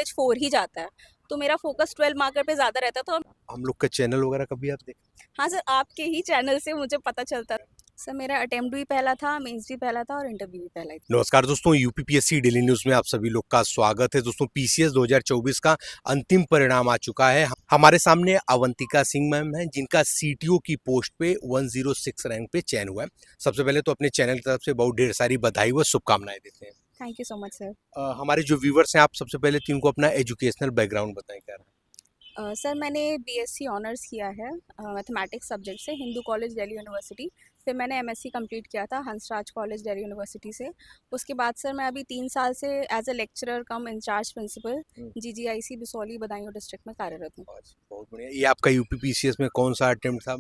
4 ही जाता है, तो मेरा फोकस 12 मार्कर पे ज़्यादा रहता था। हम लोग का चैनल वगैरह कभी आप देखें? हाँ सर, आपके ही चैनल से मुझे पता चलता। सर मेरा अटेम्प्ट भी पहला था, मेंस भी पहला था और इंटरव्यू भी पहला ही था। नमस्कार दोस्तों, यूपीपीएससी डेली न्यूज़ में आप सभी लोग का स्वागत है। दोस्तों, पीसीएस 2024 का अंतिम परिणाम आ चुका है। हमारे सामने अवंतिका सिंह मैम हैं, जिनका सीटीओ की पोस्ट पे 106 रैंक पे चयन हुआ है। सबसे पहले तो अपने चैनल की तरफ से बहुत ढेर सारी बधाई व शुभकामनाएं देते हैं। Thank you so much sir. हमारे जो व्यूवर्स हैं, आप सबसे पहले तो इनको अपना एजुकेशनल बैकग्राउंड बताएं क्या रहा सर मैंने बीएससी ऑनर्स किया है मैथमेटिक्स सब्जेक्ट से, हिंदू कॉलेज दिल्ली यूनिवर्सिटी। फिर मैंने एमएससी कंप्लीट किया था हंसराज कॉलेज दिल्ली यूनिवर्सिटी से। उसके बाद सर मैं अभी 3 साल से as a lecturer cum incharge principal है। जीजीआईसी बिसौली बदायूं डिस्ट्रिक्ट में कार्यरत हूँ। अच्छा, बहुत बढ़िया। ये आपका यूपीपीसीएस में कौन सा अटेम्प्ट था?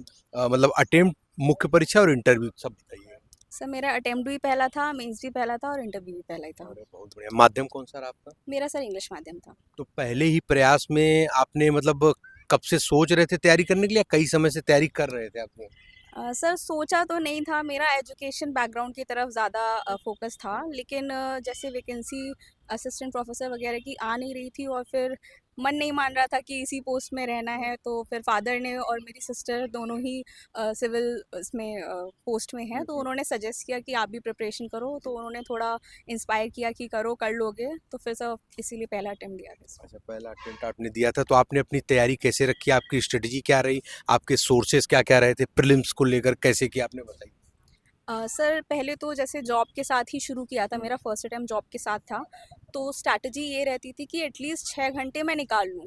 मतलब अटेम्प्ट, मुख्य परीक्षा और इंटरव्यू सब बताइए। सर मेरा अटेम्प्ट भी पहला था, मेंस भी पहला था और इंटरव्यू भी पहला ही था। अरे बहुत बढ़िया। माध्यम कौन सा रहा आपका? मेरा सर इंग्लिश माध्यम था। तो पहले ही प्रयास में आपने मतलब कब से सोच रहे थे तैयारी करने के लिए, या कई समय से तैयारी कर रहे थे आपने? सर सोचा तो नहीं था, मेरा एजुकेशन बैकग्राउंड की तरफ ज़्यादा फोकस था, लेकिन जैसे वैकेंसी असिस्टेंट प्रोफेसर वगैरह की आ नहीं रही थी और फिर मन नहीं मान रहा था कि इसी पोस्ट में रहना है, तो फिर फादर ने और मेरी सिस्टर दोनों ही सिविल इसमें पोस्ट में हैं, तो उन्होंने सजेस्ट किया कि आप भी प्रिपरेशन करो, तो उन्होंने थोड़ा इंस्पायर किया कि करो, कर लोगे, तो फिर सब इसीलिए पहला अटेम्प्ट दिया था। अच्छा, पहला अटेम्प्ट आपने दिया था, तो आपने अपनी तैयारी कैसे रखी? आपकी स्ट्रेटजी क्या रही? आपके सोर्सेज क्या क्या रहे थे? प्रीलिम्स को लेकर कैसे किया आपने, बताइए। सर पहले तो जैसे जॉब के साथ ही शुरू किया था, मेरा फर्स्ट अटैम्प्ट जॉब के साथ था, तो स्ट्रैटेजी ये रहती थी कि एटलीस्ट 6 घंटे मैं निकाल लूँ।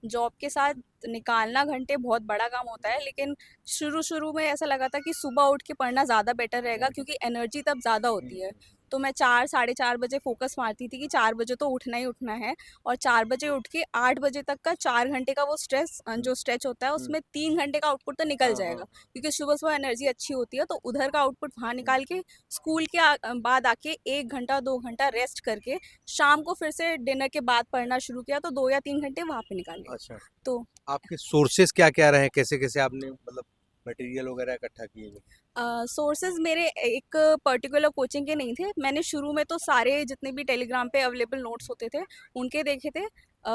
जॉब के साथ निकालना घंटे बहुत बड़ा काम होता है, लेकिन शुरू शुरू में ऐसा लगा था कि सुबह उठ के पढ़ना ज़्यादा बेटर रहेगा, क्योंकि एनर्जी तब ज़्यादा होती है। तो मैं 4 साढ़े 4 बजे फोकस मारती थी कि 4 बजे तो उठना ही उठना है, और 4 बजे उठ के 8 बजे तक का 4 घंटे का वो स्ट्रेस जो स्ट्रेच होता है, उसमें 3 घंटे का आउटपुट तो निकल जाएगा, क्योंकि सुबह सुबह एनर्जी अच्छी होती है, तो उधर का आउटपुट वहाँ निकाल के स्कूल के बाद आके 1 घंटा 2 घंटा रेस्ट करके शाम को फिर से डिनर के बाद पढ़ना शुरू किया, तो 2 या 3 घंटे वहाँ पे निकाल लिए। अच्छा, तो आपके सोर्सेज क्या क्या रहे? कैसे कैसे आपने मतलब मटेरियल वगैरह इकट्ठा किए? सोर्सेज मेरे एक पर्टिकुलर कोचिंग के नहीं थे, मैंने शुरू में तो सारे जितने भी टेलीग्राम पे अवेलेबल नोट्स होते थे उनके देखे थे।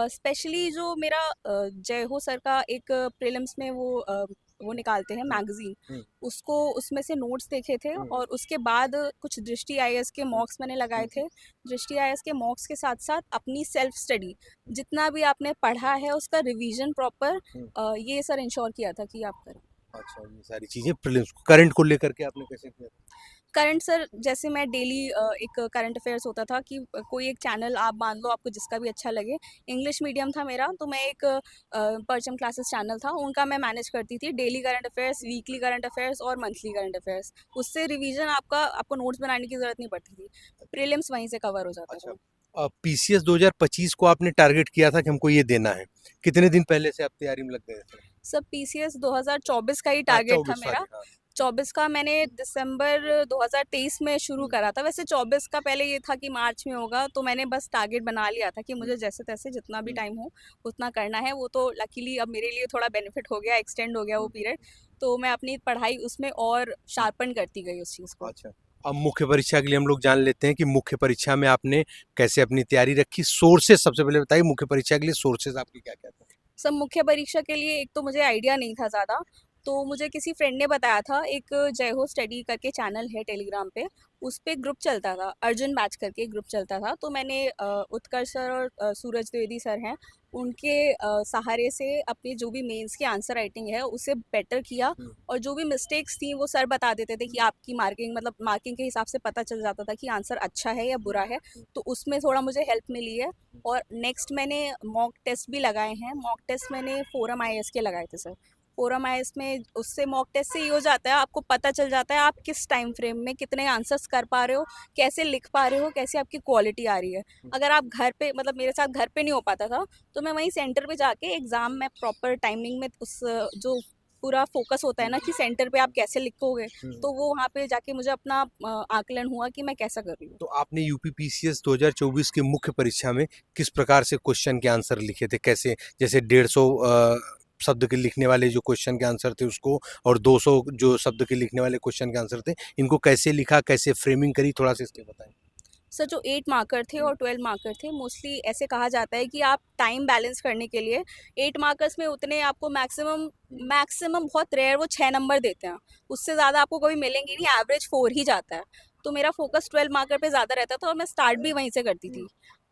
स्पेशली जो मेरा जय हो सर का एक प्रीलिम्स में वो निकालते हैं मैगजीन, उसको उसमें से नोट्स देखे थे, और उसके बाद कुछ दृष्टि आईएएस के मॉक्स मैंने लगाए थे। दृष्टि आईएएस के मॉक्स के साथ साथ अपनी सेल्फ स्टडी, जितना भी आपने पढ़ा है उसका रिवीजन प्रॉपर, ये सर इंश्योर किया था कि आप करें। अच्छा, ये सारी चीज़ें प्रीलिम्स करंट को लेकर के आपने कैसे किया? करंट सर जैसे मैं डेली एक करंट अफेयर्स होता था कि कोई एक चैनल आप मान लो, आपको जिसका भी अच्छा लगे। इंग्लिश मीडियम था मेरा, तो मैं एक परचम क्लासेस चैनल था उनका मैं मैनेज करती थी, daily current affairs, weekly current affairs और मंथली करंट अफेयर्स। उससे रिवीजन आपको नोट्स बनाने की ज़रूरत नहीं पड़ती थी, प्रीलिम्स वहीं से कवर हो जाता अच्छा, था। पीसीएस 2025 को आपने टारगेट किया था कि हमको ये देना है। कितने दिन पहले से आप तैयारी में लग गए थे? सब पीसीएस 2024 का ही हाँ, टारगेट था 24 मेरा। सॉरी, हाँ। 24 का मैंने दिसंबर 2023 में शुरू करा था। वैसे 24 का पहले ये था कि मार्च में होगा, तो मैंने बस टारगेट बना लिया था कि मुझे जैसे तैसे जितना भी टाइम हो उतना करना है। वो तो लकीली अब मेरे लिए थोड़ा बेनिफिट हो गया, एक्सटेंड हो गया वो पीरियड, तो मैं अपनी पढ़ाई उसमें और शार्पन करती गई उस चीज़ को। अच्छा, अब मुख्य परीक्षा के लिए हम लोग जान लेते हैं कि मुख्य परीक्षा में आपने कैसे अपनी तैयारी रखी? सोर्सेज सबसे पहले बताइए, मुख्य परीक्षा के लिए सोर्सेज आपके क्या-क्या थे? सब मुख्य परीक्षा के लिए एक तो मुझे आइडिया नहीं था ज़्यादा, तो मुझे किसी फ्रेंड ने बताया था, एक जय हो स्टडी करके चैनल है टेलीग्राम पे, उस पे ग्रुप चलता था, अर्जुन बैच करके ग्रुप चलता था, तो मैंने उत्कर्ष सर और सूरज द्विवेदी सर हैं, उनके सहारे से अपनी जो भी मेंस की आंसर राइटिंग है उसे बेटर किया, और जो भी मिस्टेक्स थी वो सर बता देते थे कि आपकी मार्किंग, मतलब मार्किंग के हिसाब से पता चल जाता था कि आंसर अच्छा है या बुरा है, तो उसमें थोड़ा मुझे हेल्प मिली है। और नेक्स्ट मैंने मॉक टेस्ट भी लगाए हैं। मॉक टेस्ट मैंने फोरम आईएएस के लगाए थे सर। फोरम आईएएस में उससे मॉक टेस्ट से ये हो जाता है, आपको पता चल जाता है आप किस टाइम फ्रेम में कितने आंसर्स कर पा रहे हो, कैसे लिख पा रहे हो, कैसे आपकी क्वालिटी आ रही है। अगर आप घर पे, मतलब मेरे साथ घर पे नहीं हो पाता था, तो मैं वहीं सेंटर पे जाके एग्ज़ाम में प्रॉपर टाइमिंग में उस जो पूरा फोकस होता है ना कि सेंटर पे आप कैसे लिखोगे, तो वो वहाँ पे जाके मुझे अपना आकलन हुआ कि मैं कैसा कर रही हूँ। तो आपने यूपीपीसीएस 2024 की मुख्य परीक्षा में किस प्रकार से क्वेश्चन के आंसर लिखे थे? कैसे, जैसे 150 शब्द के लिखने वाले जो क्वेश्चन के आंसर थे उसको, और 200 जो शब्द के लिखने वाले क्वेश्चन के आंसर थे, इनको कैसे लिखा, कैसे फ्रेमिंग करी, थोड़ा सा इसके बताएं। सर जो 8 मार्कर थे और 12 मार्कर थे, मोस्टली ऐसे कहा जाता है कि आप टाइम बैलेंस करने के लिए 8 मार्कर्स में उतने आपको मैक्सिमम मैक्सिमम बहुत रेयर वो 6 नंबर देते हैं, उससे ज़्यादा आपको कभी मिलेंगे नहीं, एवरेज 4 ही जाता है। तो मेरा फोकस 12 मार्कर पे ज़्यादा रहता था और मैं स्टार्ट भी वहीं से करती थी।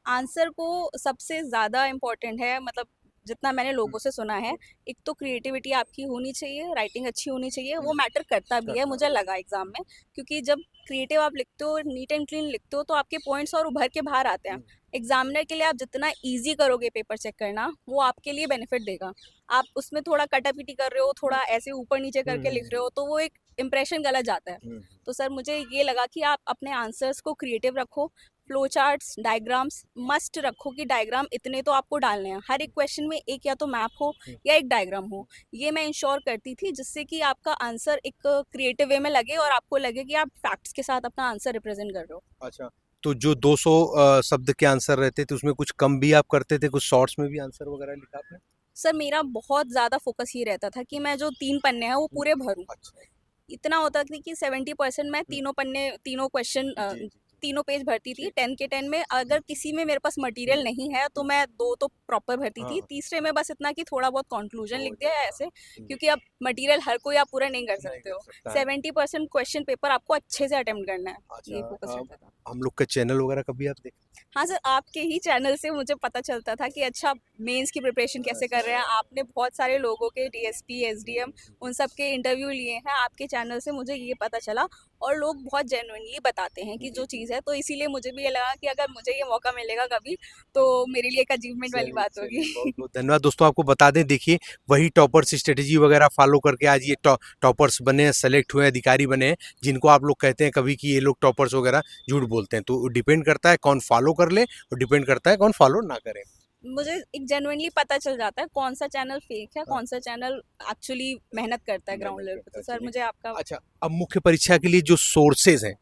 आंसर को सबसे ज़्यादा इम्पोर्टेंट है, मतलब जितना मैंने लोगों से सुना है, एक तो क्रिएटिविटी आपकी होनी चाहिए, राइटिंग अच्छी होनी चाहिए, वो मैटर करता भी है मुझे लगा एग्जाम में, क्योंकि जब क्रिएटिव आप लिखते हो, नीट एंड क्लीन लिखते हो, तो आपके पॉइंट्स और उभर के बाहर आते हैं। एग्जामिनर के लिए आप जितना इजी करोगे पेपर चेक करना, वो आपके लिए बेनिफिट देगा। आप उसमें थोड़ा कटापिटी कर रहे हो, थोड़ा ऐसे ऊपर नीचे करके लिख रहे हो, तो वो एक इंप्रेशन गलत जाता है। तो सर मुझे ये लगा कि आप अपने आंसर्स को क्रिएटिव रखो, फ्लो चार्ट्स, डायग्राम्स मस्ट रखो कि डायग्राम इतने तो आपको डालने हैं, हर एक क्वेश्चन में एक या तो मैप हो या एक डायग्राम हो। ये मैं इंश्योर करती थी, जिससे कि आपका आंसर एक क्रिएटिव वे में लगे और आपको लगे कि आप फैक्ट्स के साथ अपना आंसर रिप्रेजेंट कर रहे हो। अच्छा, तो जो 200 शब्द के आंसर रहते थे उसमें कुछ कम भी आप करते थे, कुछ शॉर्ट्स में भी आंसर वगैरह लिखा आपने? सर मेरा बहुत ज़्यादा फोकस ये रहता था कि मैं जो 3 पन्ने हैं वो पूरे भरूँ। अच्छा। इतना होता था कि 70% मैं तीनों पन्ने, तीनों क्वेश्चन, जी, जी, तीनों पेज भरती थी। जी। 10 के 10 में अगर किसी में मेरे पास मटेरियल नहीं है तो मैं 2 तो प्रॉपर भरती थी। हाँ, तीसरे में बस इतना कि थोड़ा बहुत कंक्लूजन हो लिख दिया है जाता। ऐसे, जी, क्योंकि अब मटेरियल हर कोई आप पूरा नहीं कर नहीं सकते कर हो। सकता है। 70% क्वेश्चन पेपर आपको अच्छे से अटेम्प्ट करना है, अच्छा, ये फोकस रहता था। हम लोग का चैनल वगैरह कभी आप देख? हाँ सर, आपके ही चैनल से मुझे पता चलता था कि अच्छा मेंस की प्रिपरेशन कैसे कर रहे हैं। आपने बहुत सारे लोगों के डीएसपी, एसडीएम, उन सब के इंटरव्यू लिए हैं। आपके चैनल से मुझे ये पता चला, और लोग बहुत जेन्युइनली बताते हैं कि जो चीज़ है, तो इसीलिए मुझे भी ये लगा कि अगर मुझे ये मौका मिलेगा कभी, तो मेरे लिए एक अचीवमेंट वाली चलिए, बात चलिए, होगी। बहुत बहुत धन्यवाद। दोस्तों आपको बता दें, देखिए वही टॉपर्स स्ट्रेटेजी वगैरह फॉलो करके आज ये टॉपर्स बने हैं, सेलेक्ट हुए हैं, अधिकारी बने हैं, जिनको आप लोग कहते हैं कभी कि ये लोग टॉपर्स वगैरह झूठ बोलते हैं। तो डिपेंड करता है कौन फॉलो कर ले और डिपेंड करता है कौन फॉलो ना करे। मुझे एक जेन्युइनली पता चल जाता है कौन सा चैनल फेक है, हाँ, कौन सा चैनल एक्चुअली मेहनत करता है ग्राउंड मेहनत लेवल पे। करता तो है, सर चलिए। मुझे आपका अच्छा, अब मुख्य परीक्षा के लिए जो सोर्सेज हैं,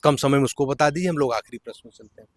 कम समय में उसको बता दीजिए, हम लोग आखिरी प्रश्न में चलते हैं।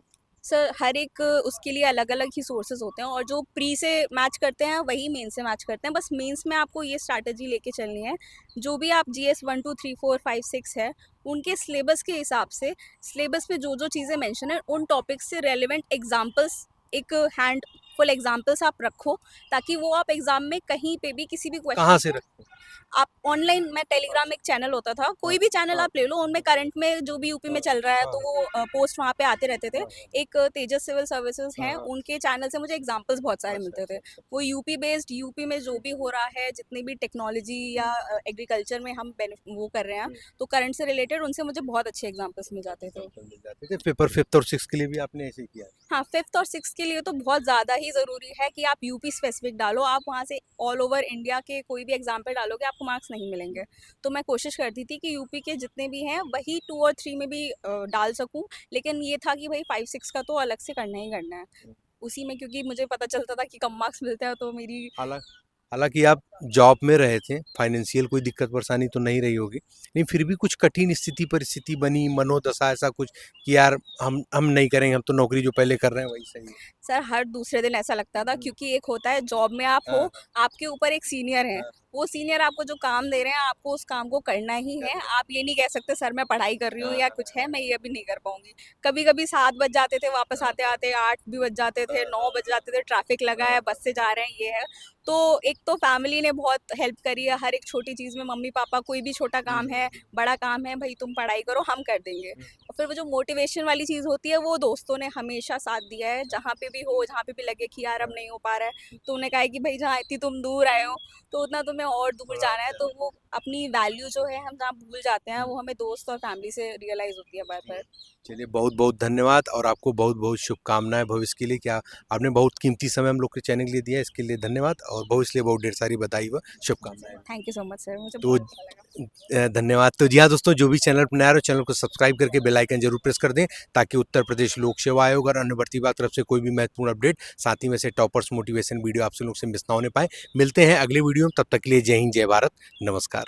सर हर एक उसके लिए अलग अलग ही सोर्सेज होते हैं, और जो प्री से मैच करते हैं वही मेन से मैच करते हैं। बस मेंस में आपको ये स्ट्रैटेजी लेके चलनी है, जो भी आप जीएस 1 2 3 4 5 6 है, उनके सिलेबस के हिसाब से, सिलेबस में जो जो चीज़ें मेंशन है उन टॉपिक्स से रेलिवेंट एग्जाम्पल्स, एक हैंड फुल एग्जाम्पल्स आप रखो, ताकि वो आप एग्जाम में कहीं पे भी किसी भी कहाँ क्वेश्चन से को रखते हैं? आप ऑनलाइन, मैं टेलीग्राम एक चैनल होता था, हाँ, कोई भी चैनल हाँ, आप ले लो, उनमें करंट में जो भी यूपी में हाँ, चल रहा है हाँ, तो वो पोस्ट वहाँ पे आते रहते थे। हाँ, एक तेजस सिविल सर्विसेज हाँ, हैं, हाँ। उनके चैनल से मुझे एग्जांपल्स बहुत सारे अच्छा, मिलते थे। अच्छा, अच्छा। वो यूपी बेस्ड, यूपी में जो भी हो रहा है, जितनी भी टेक्नोलॉजी या एग्रीकल्चर में हम वो कर रहे हैं, तो करंट से रिलेटेड उनसे मुझे बहुत अच्छे एग्जाम्पल्स मिल जाते थे। एग्जाम्पल मिल जाते थे। पेपर 5th और 6th के लिए भी आपने ऐसे ही किया? हाँ, 5th और 6th के लिए तो बहुत ज़्यादा ही ज़रूरी है कि आप यूपी स्पेसिफिक डालो। आप वहाँ से ऑल ओवर इंडिया के कोई भी एग्जाम पे डालोगे, आपको मार्क्स नहीं मिलेंगे। तो मैं कोशिश करती थी कि यूपी के जितने भी हैं वही 2 और 3 में भी डाल सकूँ। लेकिन ये था कि भाई 5-6 का तो अलग से करना ही करना है। उसी में क्योंकि मुझे पता चलता था कि कम मार्क्स मिलते हैं, तो मेरी हालाँकि हालाँकि आप जॉब में रहे थे, फाइनेंशियल कोई दिक्कत परेशानी तो नहीं रही होगी। लेकिन फिर भी कुछ कठिन स्थिति परिस्थिति बनी, मनोदशा ऐसा कुछ कि यार हम नहीं करेंगे, हम तो नौकरी जो पहले कर रहे हैं वही सही है। सर हर दूसरे दिन ऐसा लगता था, हुँ। क्योंकि एक होता है जॉब में आप हो, हाँ, आपके ऊपर एक सीनियर है, हाँ, वो सीनियर आपको जो काम दे रहे हैं, आपको उस काम को करना ही है। करना। आप ये नहीं कह सकते सर मैं पढ़ाई कर रही हूँ हाँ, या हाँ, कुछ है, मैं ये अभी नहीं कर पाऊंगी। कभी कभी 7 बज जाते थे, वापस हाँ, आते आते 8 भी बज जाते थे, 9 बज जाते थे, ट्रैफिक लगा हाँ, है, बस से जा रहे हैं, ये है। तो एक तो फैमिली ने बहुत हेल्प करी है हर एक छोटी चीज़ में। मम्मी पापा, कोई भी छोटा हुँ, काम है, बड़ा काम है, भाई तुम पढ़ाई करो, हम कर देंगे। हुँ। और फिर वो जो मोटिवेशन वाली चीज़ होती है, वो दोस्तों ने हमेशा साथ दिया है। जहाँ पे भी हो, जहाँ पे भी लगे कि यार अब नहीं हो पा रहा है, तो उन्हें कहा है कि भाई जहाँ इतनी तुम दूर आए हो, तो उतना तुम्हें और दूर जाना है। तो वो अपनी वैल्यू जो है हम जहाँ भूल जाते हैं, वो हमें दोस्त और फैमिली से रियलाइज़ होती है बार बार। चलिए, बहुत-बहुत धन्यवाद और आपको बहुत-बहुत शुभकामनाएँ भविष्य के लिए। क्या आपने बहुत कीमती समय हम लोग के चैनल के लिए दिया है, इसके लिए धन्यवाद और भविष्य के लिए बहुत ढेर सारी बधाई व शुभकामनाएँ। Thank you so much sir, मुझे तो बहुत अच्छा लगा। धन्यवाद। तो जी हाँ दोस्तों, जो भी चैनल पर नया हो चैनल को सब्सक्राइब करके बेल आइकन जरूर प्रेस कर दें, ताकि उत्तर प्रदेश लोक सेवा आयोग और अन्य भर्ती विभाग तरफ से कोई भी महत्वपूर्ण अपडेट, साथ ही में से टॉपर्स मोटिवेशन वीडियो आपसे लोग से मिस ना होने पाए। मिलते हैं अगले वीडियो में, तब तक के लिए जय हिंद, जय भारत, नमस्कार।